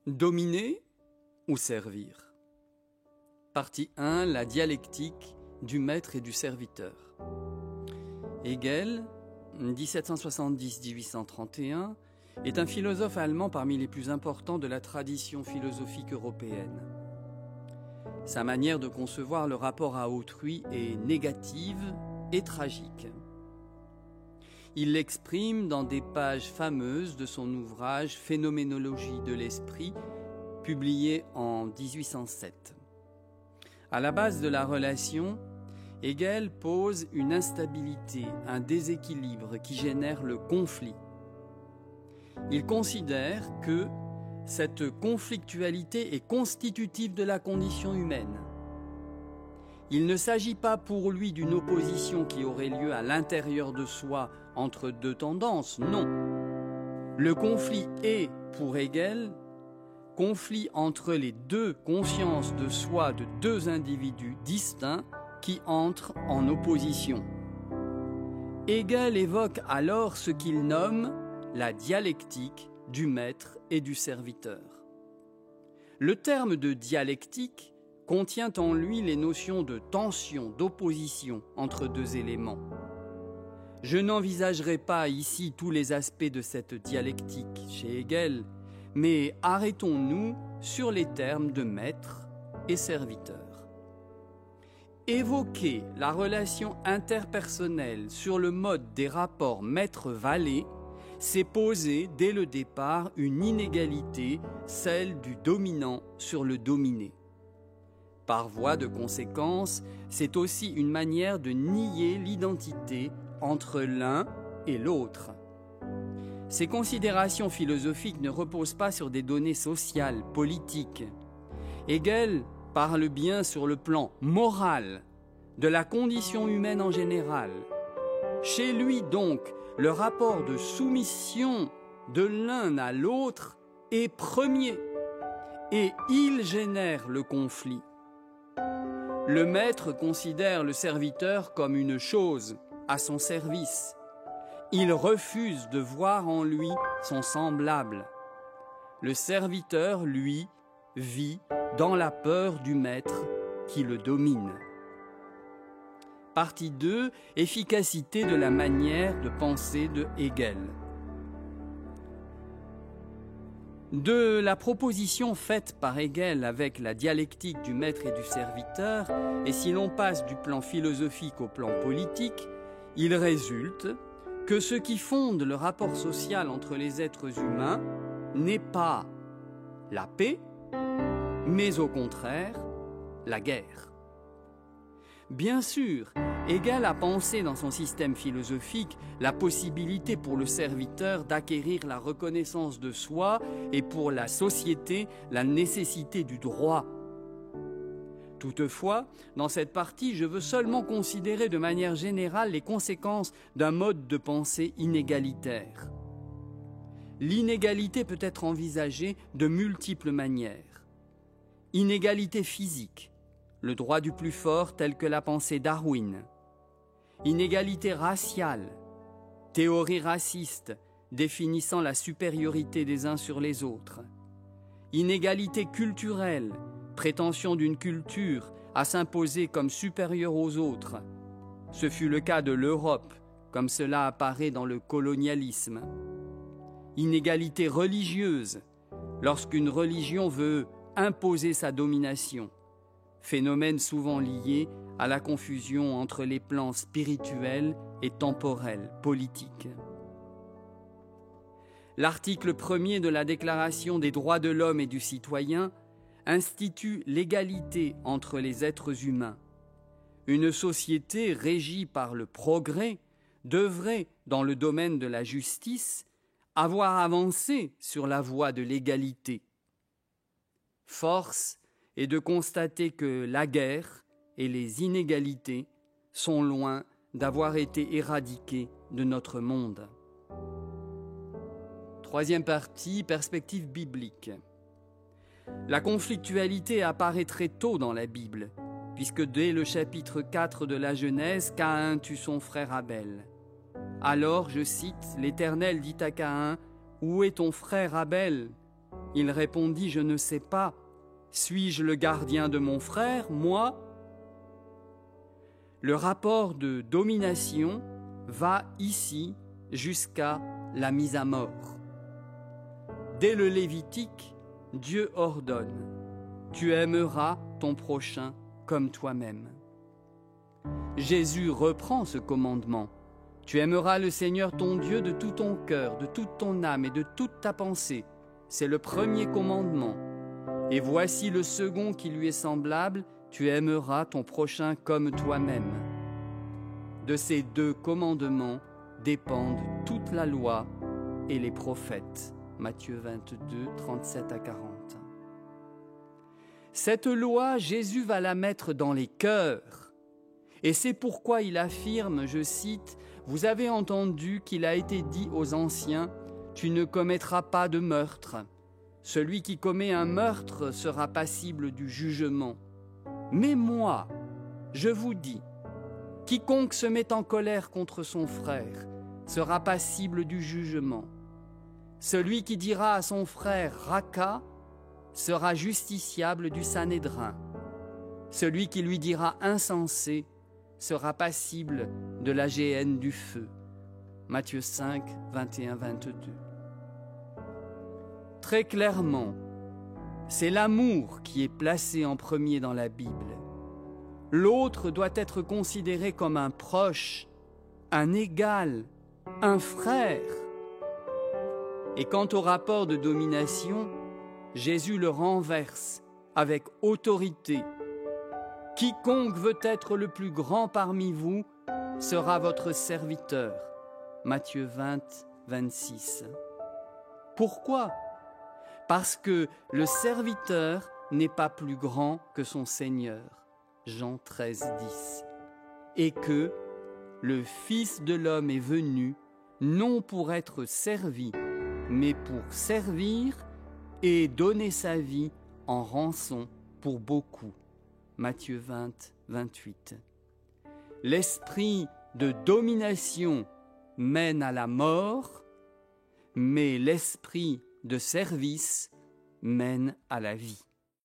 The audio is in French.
Dominer ou servir? Partie 1, la dialectique du maître et du serviteur. Hegel, 1770-1831, est un philosophe allemand parmi les plus importants de la tradition philosophique européenne. Sa manière de concevoir le rapport à autrui est négative et tragique. Il l'exprime dans des pages fameuses de son ouvrage Phénoménologie de l'esprit, publié en 1807. À la base de la relation, Hegel pose une instabilité, un déséquilibre qui génère le conflit. Il considère que cette conflictualité est constitutive de la condition humaine. Il ne s'agit pas pour lui d'une opposition qui aurait lieu à l'intérieur de soi entre deux tendances, non. Le conflit est, pour Hegel, conflit entre les deux consciences de soi de deux individus distincts qui entrent en opposition. Hegel évoque alors ce qu'il nomme la dialectique du maître et du serviteur. Le terme de dialectique contient en lui les notions de tension, d'opposition entre deux éléments. Je n'envisagerai pas ici tous les aspects de cette dialectique chez Hegel, mais arrêtons-nous sur les termes de maître et serviteur. Évoquer la relation interpersonnelle sur le mode des rapports maître-valet, c'est poser dès le départ une inégalité, celle du dominant sur le dominé. Par voie de conséquence, c'est aussi une manière de nier l'identité entre l'un et l'autre. Ces considérations philosophiques ne reposent pas sur des données sociales, politiques. Hegel parle bien sur le plan moral de la condition humaine en général. Chez lui donc, le rapport de soumission de l'un à l'autre est premier et il génère le conflit. Le maître considère le serviteur comme une chose à son service. Il refuse de voir en lui son semblable. Le serviteur, lui, vit dans la peur du maître qui le domine. Partie 2, efficacité de la manière de penser de Hegel. De la proposition faite par Hegel avec la dialectique du maître et du serviteur, et si l'on passe du plan philosophique au plan politique, il résulte que ce qui fonde le rapport social entre les êtres humains n'est pas la paix, mais au contraire, la guerre. Bien sûr, Hegel a pensé dans son système philosophique la possibilité pour le serviteur d'acquérir la reconnaissance de soi et pour la société la nécessité du droit. Toutefois, dans cette partie, je veux seulement considérer de manière générale les conséquences d'un mode de pensée inégalitaire. L'inégalité peut être envisagée de multiples manières. Inégalité physique, le droit du plus fort tel que l'a pensé Darwin. Inégalité raciale, théorie raciste définissant la supériorité des uns sur les autres. Inégalité culturelle, prétention d'une culture à s'imposer comme supérieure aux autres. Ce fut le cas de l'Europe, comme cela apparaît dans le colonialisme. Inégalité religieuse, lorsqu'une religion veut imposer sa domination, phénomène souvent lié à la confusion entre les plans spirituels et temporels, politiques. L'article 1er de la Déclaration des droits de l'homme et du citoyen institue l'égalité entre les êtres humains. Une société régie par le progrès devrait, dans le domaine de la justice, avoir avancé sur la voie de l'égalité. Force est de constater que la guerre et les inégalités sont loin d'avoir été éradiquées de notre monde. Troisième partie, perspective biblique. La conflictualité apparaît très tôt dans la Bible, puisque dès le chapitre 4 de la Genèse, Caïn tue son frère Abel. Alors, je cite, « L'Éternel dit à Caïn, où est ton frère Abel ? Il répondit, « Je ne sais pas. Suis-je le gardien de mon frère, moi ?» Le rapport de domination va ici jusqu'à la mise à mort. Dès le Lévitique, Dieu ordonne « Tu aimeras ton prochain comme toi-même ». Jésus reprend ce commandement « Tu aimeras le Seigneur ton Dieu de tout ton cœur, de toute ton âme et de toute ta pensée ». C'est le premier commandement. Et voici le second qui lui est semblable, tu aimeras ton prochain comme toi-même. De ces deux commandements dépendent toute la loi et les prophètes. Matthieu 22, 37 à 40. Cette loi, Jésus va la mettre dans les cœurs. Et c'est pourquoi il affirme, je cite, « Vous avez entendu qu'il a été dit aux anciens, tu ne commettras pas de meurtre. Celui qui commet un meurtre sera passible du jugement. Mais moi, je vous dis, quiconque se met en colère contre son frère sera passible du jugement. Celui qui dira à son frère « Raka » sera justiciable du Sanhédrin. Celui qui lui dira « Insensé » sera passible de la géhenne du feu. Matthieu 5, 21-22. Très clairement, c'est l'amour qui est placé en premier dans la Bible. L'autre doit être considéré comme un proche, un égal, un frère. Et quant au rapport de domination, Jésus le renverse avec autorité. Quiconque veut être le plus grand parmi vous sera votre serviteur. Matthieu 20, 26. Pourquoi ? Parce que le serviteur n'est pas plus grand que son Seigneur. Jean 13, 10. Et que le Fils de l'homme est venu, non pour être servi, mais pour servir et donner sa vie en rançon pour beaucoup. Matthieu 20, 28. L'esprit de domination mène à la mort, mais l'esprit de service mène à la vie.